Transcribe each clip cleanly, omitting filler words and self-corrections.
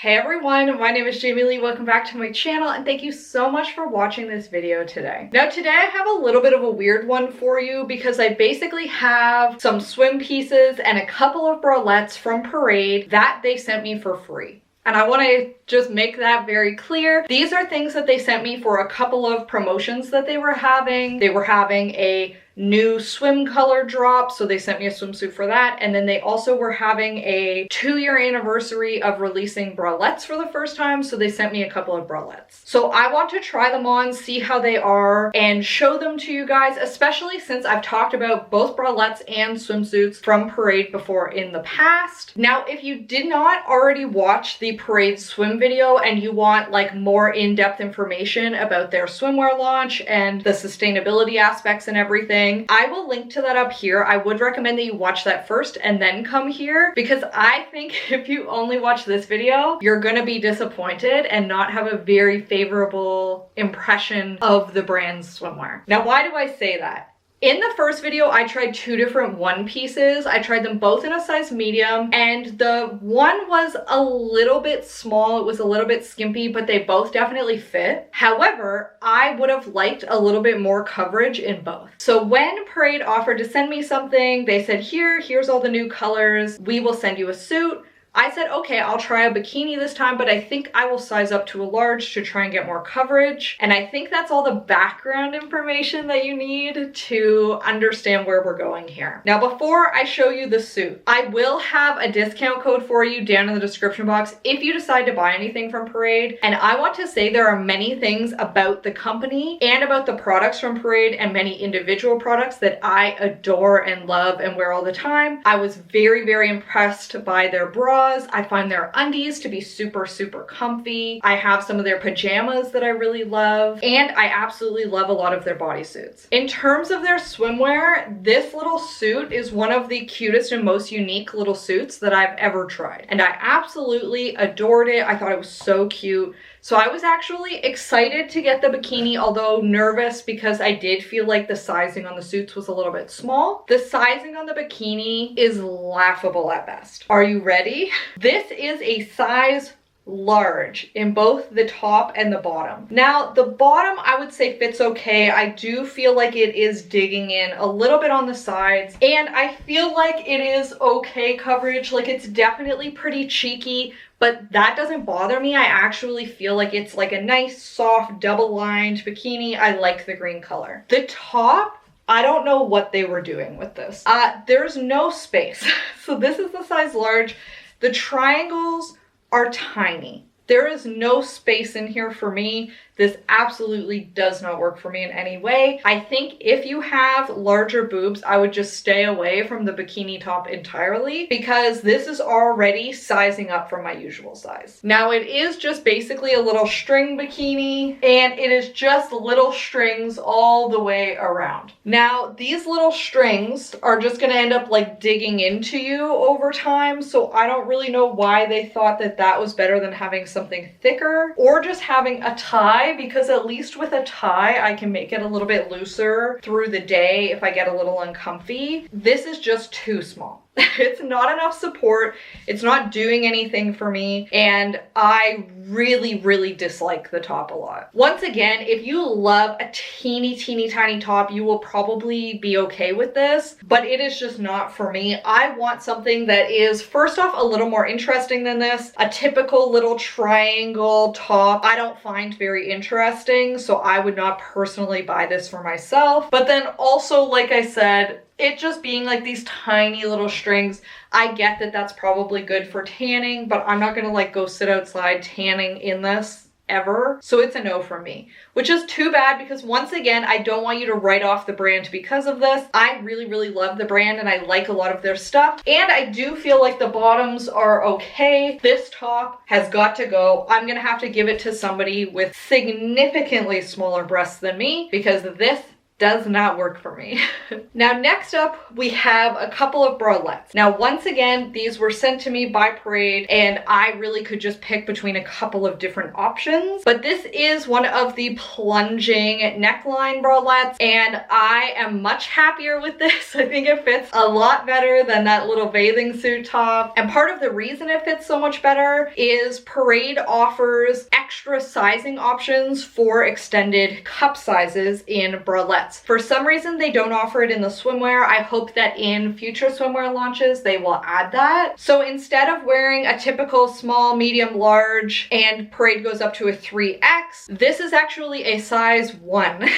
Hey everyone, my name is Jamie Lee. Welcome back to my channel and thank you so much for watching this video today. Now today I have a little bit of a weird one for you because I basically have some swim pieces and a couple of bralettes from Parade that they sent me for free. And I want to just make that very clear. These are things that they sent me for a couple of promotions that they were having. They were having a new swim color drop, so they sent me a swimsuit for that. And then they also were having a 2-year anniversary of releasing bralettes for the first time, so they sent me a couple of bralettes. So I want to try them on, see how they are, and show them to you guys, especially since I've talked about both bralettes and swimsuits from Parade before in the past. Now, if you did not already watch the Parade swim video and you want like more in-depth information about their swimwear launch and the sustainability aspects and everything, I will link to that up here. I would recommend that you watch that first and then come here, because I think if you only watch this video, you're gonna be disappointed and not have a very favorable impression of the brand's swimwear. Now, why do I say that? In the first video, I tried 2 different one pieces. I tried them both in a size medium, and the one was a little bit small. It was a little bit skimpy, but they both definitely fit. However, I would have liked a little bit more coverage in both. So when Parade offered to send me something, they said, here's all the new colors. We will send you a suit. I said, okay, I'll try a bikini this time, but I think I will size up to a large to try and get more coverage. And I think that's all the background information that you need to understand where we're going here. Now, before I show you the suit, I will have a discount code for you down in the description box if you decide to buy anything from Parade. And I want to say there are many things about the company and about the products from Parade and many individual products that I adore and love and wear all the time. I was very, very impressed by their bras. I find their undies to be super, super comfy. I have some of their pajamas that I really love, and I absolutely love a lot of their bodysuits. In terms of their swimwear, this little suit is one of the cutest and most unique little suits that I've ever tried, and I absolutely adored it. I thought it was so cute. So I was actually excited to get the bikini, although nervous because I did feel like the sizing on the suits was a little bit small. The sizing on the bikini is laughable at best. Are you ready? This is a size large in both the top and the bottom. Now, the bottom I would say fits okay. I do feel like it is digging in a little bit on the sides, and I feel like it is okay coverage. Like, it's definitely pretty cheeky, but that doesn't bother me. I actually feel like it's like a nice, soft, double-lined bikini. I like the green color. The top, I don't know what they were doing with this. There's no space. So this is the size large. The triangles are tiny. There is no space in here for me. This absolutely does not work for me in any way. I think if you have larger boobs, I would just stay away from the bikini top entirely, because this is already sizing up from my usual size. Now, it is just basically a little string bikini, and it is just little strings all the way around. Now, these little strings are just gonna end up like digging into you over time, so I don't really know why they thought that that was better than having something thicker or just having a tie, because at least with a tie, I can make it a little bit looser through the day if I get a little uncomfy. This is just too small. It's not enough support. It's not doing anything for me, and I really, really dislike the top a lot. Once again, if you love a teeny, teeny, tiny top, you will probably be okay with this, but it is just not for me. I want something that is, first off, a little more interesting than this. A typical little triangle top I don't find very interesting, so I would not personally buy this for myself. But then also, like I said, it just being like these tiny little strings, I get that that's probably good for tanning, but I'm not gonna like go sit outside tanning in this ever. So it's a no from me, which is too bad, because once again, I don't want you to write off the brand because of this. I really, really love the brand and I like a lot of their stuff. And I do feel like the bottoms are okay. This top has got to go. I'm gonna have to give it to somebody with significantly smaller breasts than me, because this does not work for me. Now next up, we have a couple of bralettes. Now once again, these were sent to me by Parade and I really could just pick between a couple of different options. But this is one of the plunging neckline bralettes and I am much happier with this. I think it fits a lot better than that little bathing suit top. And part of the reason it fits so much better is Parade offers extra sizing options for extended cup sizes in bralettes. For some reason, they don't offer it in the swimwear. I hope that in future swimwear launches, they will add that. So instead of wearing a typical small, medium, large, and Parade goes up to a 3X, this is actually a size 1.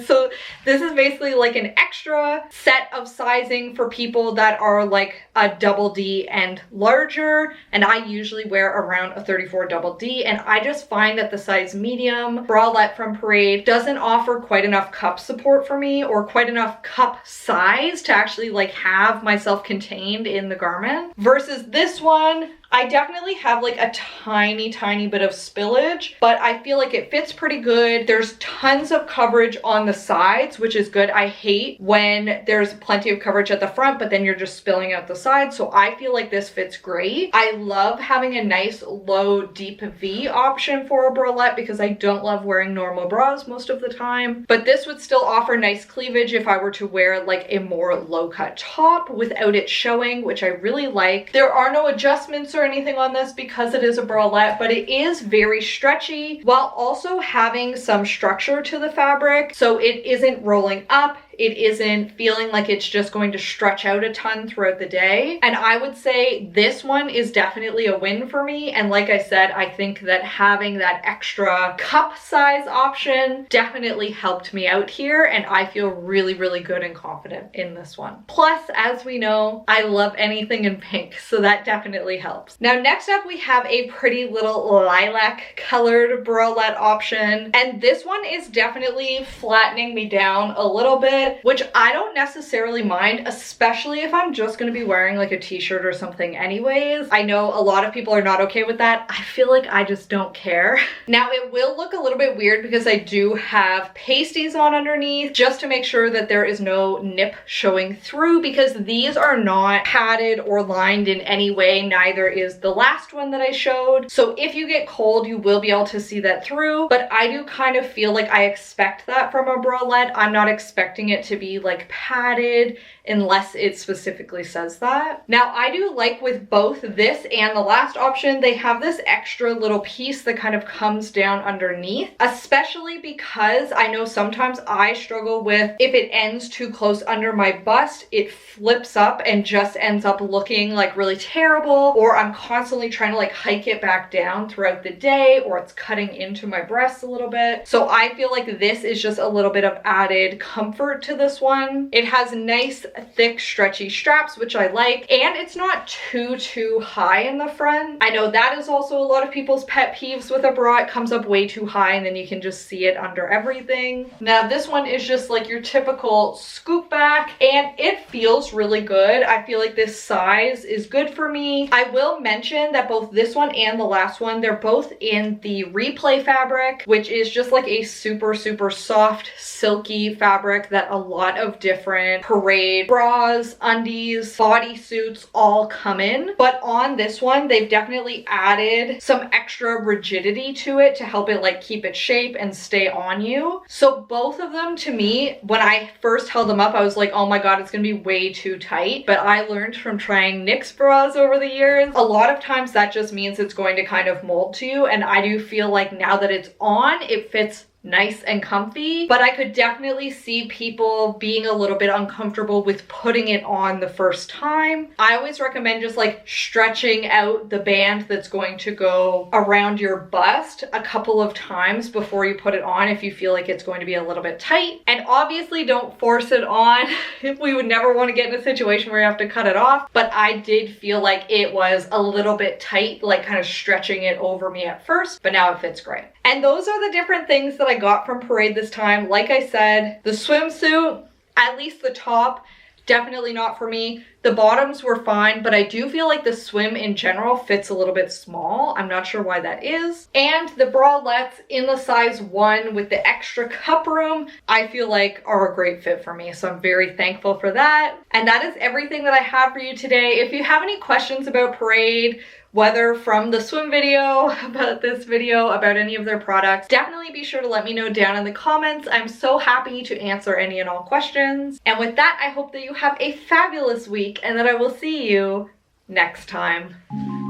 So this is basically like an extra set of sizing for people that are like a double D and larger. And I usually wear around a 34 double D. And I just find that the size medium bralette from Parade doesn't offer quite enough cup support for me or quite enough cup size to actually like have myself contained in the garment. Versus this one, I definitely have like a tiny bit of spillage, but I feel like it fits pretty good. There's tons of coverage on the sides, which is good. I hate when there's plenty of coverage at the front, but then you're just spilling out the sides. So I feel like this fits great. I love having a nice low deep V option for a bralette because I don't love wearing normal bras most of the time, but this would still offer nice cleavage if I were to wear like a more low cut top without it showing, which I really like. There are no adjustments or anything on this because it is a bralette, but it is very stretchy while also having some structure to the fabric. So it isn't rolling up. It isn't feeling like it's just going to stretch out a ton throughout the day. And I would say this one is definitely a win for me. And like I said, I think that having that extra cup size option definitely helped me out here. And I feel really good and confident in this one. Plus, as we know, I love anything in pink, so that definitely helps. Now, next up, we have a pretty little lilac colored bralette option. And this one is definitely flattening me down a little bit, which I don't necessarily mind, especially if I'm just going to be wearing like a t-shirt or something anyways. I know a lot of people are not okay with that. I feel like I just don't care. Now it will look a little bit weird because I do have pasties on underneath just to make sure that there is no nip showing through, because these are not padded or lined in any way. Neither is the last one that I showed. So if you get cold, you will be able to see that through, but I do kind of feel like I expect that from a bralette. I'm not expecting it to be like padded unless it specifically says that. Now I do like with both this and the last option, they have this extra little piece that kind of comes down underneath, especially because I know sometimes I struggle with if it ends too close under my bust, it flips up and just ends up looking like really terrible, or I'm constantly trying to like hike it back down throughout the day, or it's cutting into my breasts a little bit. So I feel like this is just a little bit of added comfort to this one. It has nice thick stretchy straps, which I like, and it's not too high in the front. I know that is also a lot of people's pet peeves with a bra. It comes up way too high and then you can just see it under everything. Now this one is just like your typical scoop back and it feels really good. I feel like this size is good for me. I will mention that both this one and the last one, they're both in the replay fabric, which is just like a super soft silky fabric that a lot of different Parade bras, undies, bodysuits all come in. But on this one, they've definitely added some extra rigidity to it to help it like keep its shape and stay on you. So both of them, to me, when I first held them up, I was like, oh my god, it's gonna be way too tight. But I learned from trying NYX bras over the years, a lot of times that just means it's going to kind of mold to you. And I do feel like now that it's on, it fits nice and comfy, but I could definitely see people being a little bit uncomfortable with putting it on the first time. I always recommend just like stretching out the band that's going to go around your bust a couple of times before you put it on if you feel like it's going to be a little bit tight. And obviously don't force it on. We would never want to get in a situation where you have to cut it off, but I did feel like it was a little bit tight, like kind of stretching it over me at first, but now it fits great. And those are the different things that I got from Parade this time. Like I said, the swimsuit, at least the top, definitely not for me. The bottoms were fine, but I do feel like the swim in general fits a little bit small. I'm not sure why that is. And the bralettes in the size 1 with the extra cup room, I feel like are a great fit for me. So I'm very thankful for that. And that is everything that I have for you today. If you have any questions about Parade, whether from the swim video, about this video, about any of their products, definitely be sure to let me know down in the comments. I'm so happy to answer any and all questions. And with that, I hope that you have a fabulous week and that I will see you next time.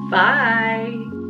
Bye.